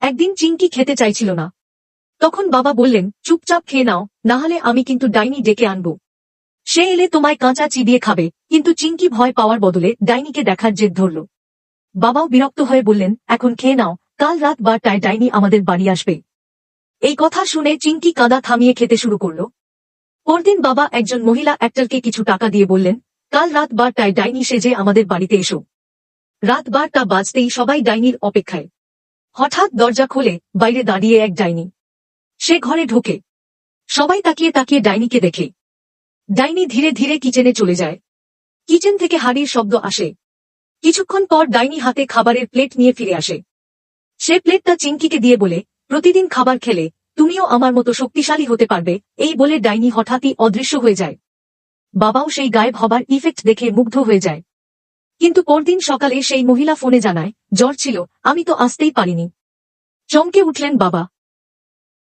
একদিন চিংকি খেতে চাইছিল না। তখন বাবা বললেন, চুপচাপ খেয়ে নাও, নাহলে আমি কিন্তু ডাইনি ডেকে আনব। সে এলে তোমায় কাঁচা চিবিয়ে খাবে। কিন্তু চিংকি ভয় পাওয়ার বদলে ডাইনিকে দেখার জেদ ধরল। বাবাও বিরক্ত হয়ে বললেন, এখন খেয়ে নাও, কাল রাত 12টায় ডাইনি আমাদের বাড়ি আসবে। এই কথা শুনে চিংকি কাঁদা থামিয়ে খেতে শুরু করল। পরদিন বাবা একজন মহিলা অ্যাক্টরকে কিছু টাকা দিয়ে বললেন, কাল রাত 12টায় ডাইনি সেজে আমাদের বাড়িতে এসো। রাত 12টা বাজতেই সবাই ডাইনির অপেক্ষায়। হঠাৎ দরজা খোলে, বাইরে দাঁড়িয়ে এক ডাইনি। সে ঘরে ঢোকে। সবাই তাকিয়ে তাকিয়ে ডাইনিকে দেখে। ডাইনি ধীরে ধীরে কিচেনে চলে যায়। কিচেন থেকে হাঁড়ির শব্দ আসে। কিছুক্ষণ পর ডাইনি হাতে খাবারের প্লেট নিয়ে ফিরে আসে। সে প্লেটটা চিংকিকে দিয়ে বলে, প্রতিদিন খাবার খেলে তুমিও আমার মতো শক্তিশালী হতে পারবে। এই বলে ডাইনি হঠাৎই অদৃশ্য হয়ে যায়। বাবাও সেই গায়েব হবার ইফেক্ট দেখে মুগ্ধ হয়ে যায়। কিন্তু পরদিন সকালে সেই মহিলা ফোনে জানায়, জ্বর ছিল, আমি তো আসতেই পারিনি। চমকে উঠলেন বাবা।